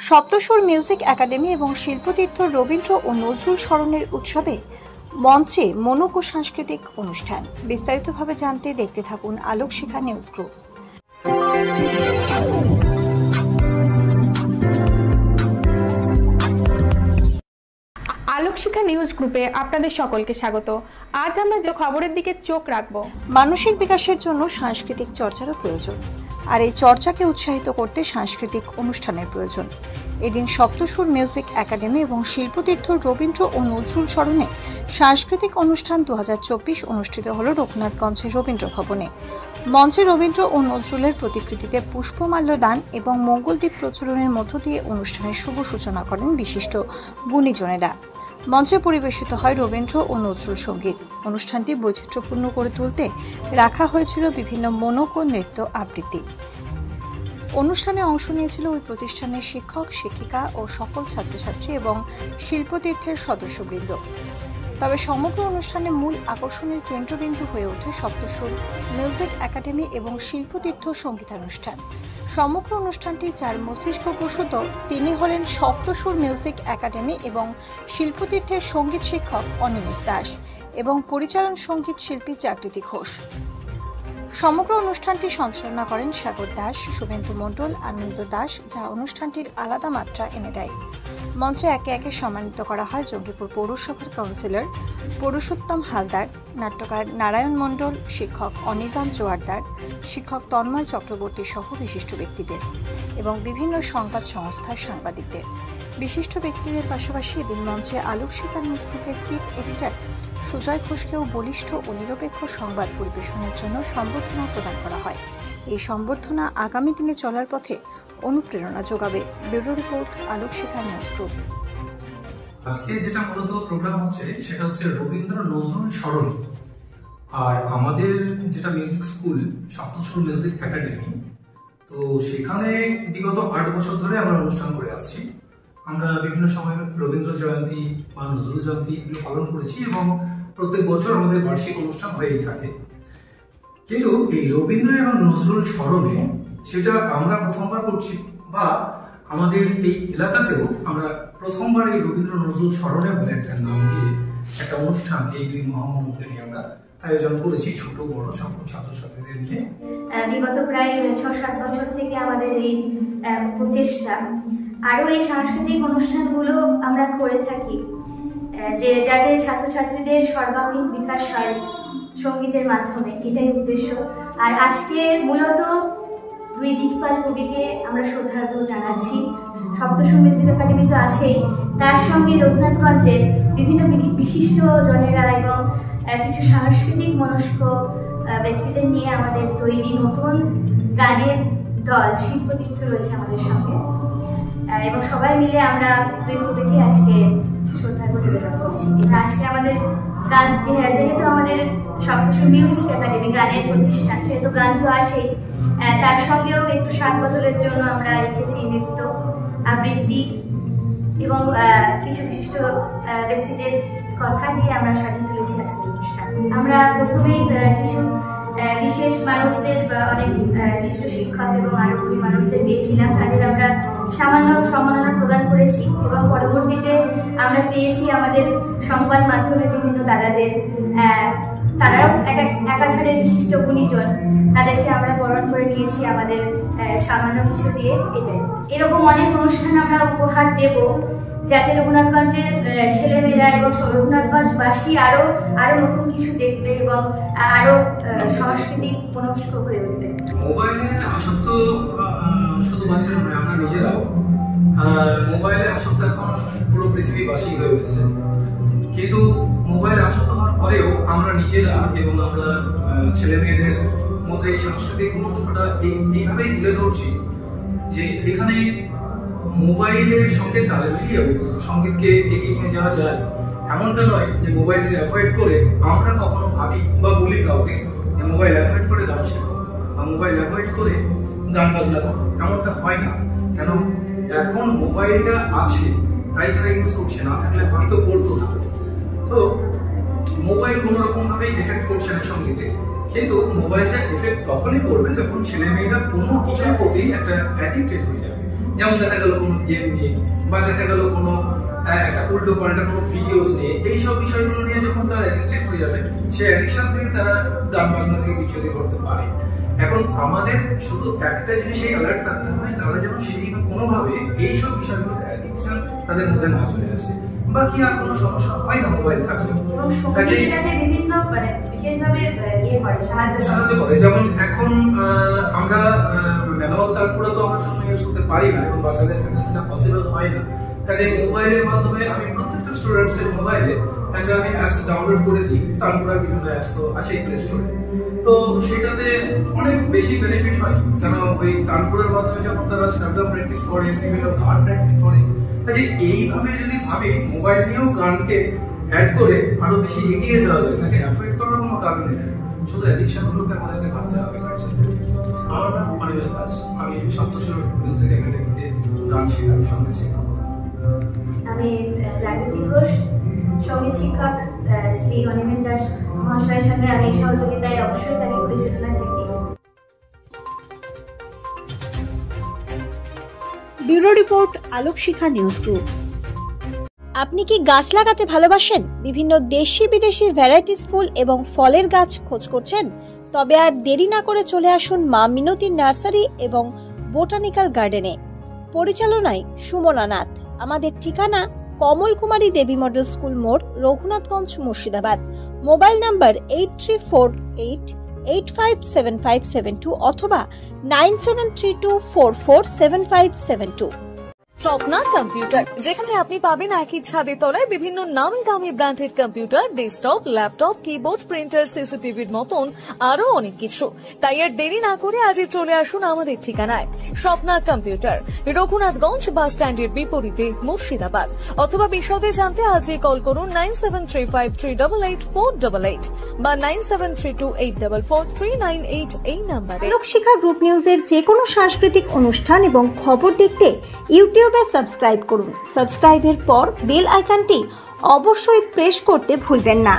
সপ্তসুর music academy এবং শিল্পতীর্থ রবীন্দ্র ও নজরুল স্মরণের উৎসবে মঞ্চে মনোক সাংস্কৃতিক অনুষ্ঠান। বিস্তারিতভাবে জানতে দেখতে থাকুন Alokshikha news group. Alokshikha news গ্রুপে আপনাদের সকলকে স্বাগত। আজ আমরা যে খবরের দিকে চোখ রাখব, মানসিক বিকাশের জন্য সাংস্কৃতিক চর্চারও প্রয়োজন, আর এই চর্চাকে উৎসাহিত করতে সাংস্কৃতিক অনুষ্ঠানের প্রয়োজন। এদিন সপ্তসুর মিউজিক একাডেমি এবং শিল্পতীর্থ রবীন্দ্র ও নজরুল স্মরণে সাংস্কৃতিক অনুষ্ঠান 2024 অনুষ্ঠিত হল রঘুনাথগঞ্জের রবীন্দ্র ভবনে। মঞ্চে রবীন্দ্র ও নজরুলের প্রতিকৃতিতে পুষ্পমাল্য দান এবং মঙ্গলদ্বীপ প্রচলনের মধ্য দিয়ে অনুষ্ঠানের শুভ সূচনা করেন বিশিষ্ট গুণীজনেরা। মঞ্চে পরিবেশিত হয় রবীন্দ্র ও নজরুল সঙ্গীত। অনুষ্ঠানটি বৈচিত্র্যপূর্ণ করে তুলতে রাখা হয়েছিল বিভিন্ন মনোক ও নৃত্য আবৃত্তি। অনুষ্ঠানে অংশ নিয়েছিল ওই প্রতিষ্ঠানের শিক্ষক, শিক্ষিকা ও সকল ছাত্রছাত্রী এবং শিল্পতীর্থের সদস্যবৃন্দ। তবে সমগ্র অনুষ্ঠানে মূল আকর্ষণের কেন্দ্রবিন্দু হয়ে ওঠে সপ্তসুর মিউজিক একাডেমি এবং শিল্পতীর্থ সঙ্গীতানুষ্ঠান। সমগ্র অনুষ্ঠানটি যার মস্তিষ্ক প্রসূত তিনি হলেন সপ্তসুর মিউজিক একাডেমি এবং শিল্পতীর্থের সঙ্গীত শিক্ষক অনিমেষ দাস এবং পরিচালন সঙ্গীত শিল্পী জাগৃতি ঘোষ। সমগ্র অনুষ্ঠানটি সঞ্চালনা করেন সাগর দাস, শুভেন্দু মণ্ডল, আনন্দ দাস, যা অনুষ্ঠানটির আলাদা মাত্রা এনে দেয়। মঞ্চে একে একে সম্মানিত করা হয় জঙ্গিপুর পৌরসভার কাউন্সিলর পরশুত্তম হালদার, নাট্যকার নারায়ণ মণ্ডল, শিক্ষক অনির্বাণ জোয়ারদার, শিক্ষক তন্ময় চক্রবর্তী সহ বিশিষ্ট ব্যক্তিদের এবং বিভিন্ন সংবাদ সংস্থার সাংবাদিকদের। বিশিষ্ট ব্যক্তিদের পাশাপাশি এদিন মঞ্চে আলোকশিখা নিউজ গ্রুপের চিফ এডিটর সুজয় ঘোষকেও বলিষ্ঠ ও নিরপেক্ষ সংবাদ পরিবেশনের জন্য সম্বর্ধনা প্রদান করা হয়। এই সম্বর্ধনা আগামী দিনে চলার পথে অনুপ্রেরণা যোগাবে। Bureau report, Alokshikha news group. আজকে যেটা মূলত প্রোগ্রাম হচ্ছে সেটা হচ্ছে রবীন্দ্র নজরুল স্মরণ। আর আমাদের যেটা মিউজিক স্কুল সপ্তসুর মিউজিক একাডেমি, তো সেখানে বিগত 8 বছর ধরে আমরা অনুষ্ঠান করে আসছি। আমরা বিভিন্ন সময় রবীন্দ্র জয়ন্তী বা নজরুল জয়ন্তী এগুলো পালন করেছি এবং প্রত্যেক বছর আমাদের বার্ষিক অনুষ্ঠান হয়েই থাকে। কিন্তু এই রবীন্দ্র এবং নজরুল স্মরণে সেটা আমরা প্রথমবার করছি, বা আমাদের এই এলাকাতেও আমরা প্রথমবার এই রবীন্দ্র নজরুল স্মরণে বলে একটা নাম দিয়ে একটা অনুষ্ঠান এই দুই মহামনুষকে নিয়ে আমরা আয়োজন করেছি, ছোট বড় সকল ছাত্রছাত্রীদের নিয়ে। বিগত প্রায় 6-7 বছর থেকে আমাদের এই প্রচেষ্টা, আরও এই সাংস্কৃতিক অনুষ্ঠানগুলো আমরা করে থাকি যে যাতে ছাত্রছাত্রীদের সর্বাঙ্গীন বিকাশ হয় সঙ্গীতের মাধ্যমে, এটাই উদ্দেশ্য। আর আজকে মূলত দুই দিকপাল কবিকে আমরা শ্রদ্ধার্ঘ জানাচ্ছি। সপ্তসুর মিউজিক একাডেমি তো আছেই, তার সঙ্গে রঘুনাথগঞ্জের বিভিন্ন বিশিষ্ট জনেরা এবং কিছু সাংস্কৃতিক মনস্ক ব্যক্তিদের নিয়ে আমাদের তৈরি নতুন গানের দল শিল্পতীর্থ রয়েছে আমাদের সঙ্গে, এবং সবাই মিলে আমরা দুই কবিকে আজকে শ্রদ্ধার্ঘ নিবেদন করছি। আজকে আমাদের গান, যেহেতু আমাদের সপ্তসুর মিউজিক একাডেমি গানের প্রতিষ্ঠান, সেহেতু গান তো আছেই, তার সঙ্গেও একটু স্বাদ বদলের জন্য আমরা রেখেছি নৃত্য আবৃত্তি এবং কিছু বিশিষ্ট ব্যক্তিদের কথা দিয়ে আমরা সাজিয়ে তুলেছি আজকের অনুষ্ঠান। আমরা প্রথমেই কিছু বিশেষ মানুষদের, অনেক বিশিষ্ট শিক্ষক এবং আরো কবি মানুষদের পেয়েছিলাম, তাদের আমরা সামান্য সম্মাননা প্রদান করেছি এবং পরবর্তীতে আমরা পেয়েছি আমাদের সংবাদ মাধ্যমে বিভিন্ন দাদাদের, তারাও একাধারে বিশিষ্ট গুণীজন, তাদেরকে আমরা বরণ করে নিয়েছি আমাদের সামান্য কিছু দিয়ে। এরকম অনেক অনুষ্ঠান আমরা উপহার দেব যাতে রঘুনাথগঞ্জের ছেলেমেয়েরা এবং রঘুনাথগঞ্জবাসী আরো নতুন কিছু দেখবে এবং আরো সাংস্কৃতিক মনস্ক হয়ে উঠবে। মোবাইলে আসক্ত শুধু বাচ্চারা নয়, আমরা নিজেরাও মোবাইলে আসক্ত এখন পুরো পৃথিবীবাসী হয়ে উঠেছে। কিন্তু মোবাইলে আসক্ত হওয়ার পরেও আমরা নিজেরা এবং আমরা ছেলে মেয়েদের মধ্যে এই সাংস্কৃতিক মনস্কটা এইভাবেই তুলে ধরছি যে এখানে মোবাইলের সঙ্গে তাল মিলিয়েও সঙ্গীতকে এগিয়ে নিয়ে যাওয়া যায়। এমনটা নয় যে মোবাইলকে অ্যাভয়েড করে আমরা কখনো ভাবি বা বলি কাউকে যে মোবাইল অ্যাভয়েড করে গান শেখো বা মোবাইল অ্যাভয়েড করে গান বাজনা করো, এমনটা হয় না। কেন, এখন মোবাইলটা আছে তাই তারা ইউজ করছে, না থাকলে হয়তো করতো না। তো মোবাইল কোনো রকম ভাবে এফেক্ট করছে না সঙ্গীতে, কিন্তু মোবাইলটা এফেক্ট তখনই করবে যখন ছেলে মেয়েরা কোনো কিছুর প্রতি একটা অ্যাডিক্টেড হয়ে যাবে। যেমন দেখা গেল কোনো গেম নিয়ে বা দেখা গেল কোনো একটা উল্টো পাল্টা কোনো ভিডিওস নিয়ে, এইসব বিষয়গুলো নিয়ে যখন তারা অ্যাডিক্টেড হয়ে যাবে, সেই অ্যাডিকশন থেকে তারা গান বাজনা থেকে বিচ্যুতি করতে পারে। এখন আমাদের শুধু একটা জিনিসেই অ্যালার্ট থাকতে হবে, তারা যেন সেই কোনোভাবে এইসব বিষয়গুলো অ্যাডিকশন তাদের মধ্যে না চলে আসে, বাকি আর কোনো সমস্যা হয় না মোবাইল থাকলে। সাহায্য করে, যেমন এখন আমরা ম্যানুয়াল তারপরে তো আমরা সবসময় ইউজ করতে পারি না, এবং বাচ্চাদের ক্ষেত্রে সেটা পসিবল হয় না। কাজে মোবাইলের মাধ্যমে আমি প্রত্যেকটা স্টুডেন্টস এর মোবাইলে একটা আমি অ্যাপস ডাউনলোড করে দিই, তারপরে বিভিন্ন অ্যাপস তো আছেই প্লে স্টোরে, তো সেটাতে অনেক বেশি বেনিফিট হয়। কেন ওই তানপুরের মাধ্যমে যখন তারা শব্দ প্র্যাকটিস করে, বিভিন্ন গান প্র্যাকটিস করে, কাজে এইভাবে যদি ভাবি মোবাইল নিয়েও গানকে অ্যাড করে আরো বেশি এগিয়ে যাওয়া যায়, তাকে অ্যাভয়েড করার কোনো কারণ নেই, শুধু অ্যাডিকশন গুলোকে আমাদেরকে ভাবতে হবে। আমার নাম অনিমেষ দাস, আমি সপ্তস্বর মিউজিক একাডেমিতে গান শেখাই, সঙ্গীত শেখাই। আমি জাগৃতি ঘোষ, সঙ্গীত শিক্ষক শ্রী অনিমেষ দাস মহাশয়ের সঙ্গে আমি সহযোগিতায় অবশ্যই তাকে পরিচালনায় থাকি। ব্যুরো রিপোর্ট, আলোক শিখা নিউজ গ্রুপ। আপনি কি গাছ লাগাতে ভালোবাসেন? বিভিন্ন দেশি বিদেশি ভ্যারাইটিস ফুল এবং ফলের গাছ খোঁজ করছেন? তবে আর দেরি না করে চলে আসুন মা মিনতি নার্সারি এবং বোটানিক্যাল গার্ডেনে। পরিচালনায় সুমনা নাথ। আমাদের ঠিকানা কমল কুমারী দেবী মডেল স্কুল মোড়, রঘুনাথগঞ্জ, মুর্শিদাবাদ। মোবাইল নাম্বার 8348857572 অথবা 9732447572। স্বপ্না কম্পিউটার, যেখানে আপনি পাবেন একই ছাদের তলায় বিভিন্ন নামি দামি branded computer, desktop, laptop, keyboard, printer, সিসিটিভির মতন আরো অনেক কিছু। তাই আর দেরি না করে আজই চলে আসুন আমাদের ঠিকানায়। স্বপ্না কম্পিউটার, রঘুনাথগঞ্জ বাস স্ট্যান্ডের বিপরীতে, মুর্শিদাবাদ। অথবা বিশদে জানতে আজই কল করুন 9735388488 বা 9732844398 এই নাম্বারে। আলোক শিখা গ্রুপ নিউজের যে কোনো সাংস্কৃতিক অনুষ্ঠান এবং খবর দেখতে ইউটিউবে সাবস্ক্রাইব করুন। সাবস্ক্রাইবের পর বেল আইকনটি অবশ্যই প্রেস করতে ভুলবেন না।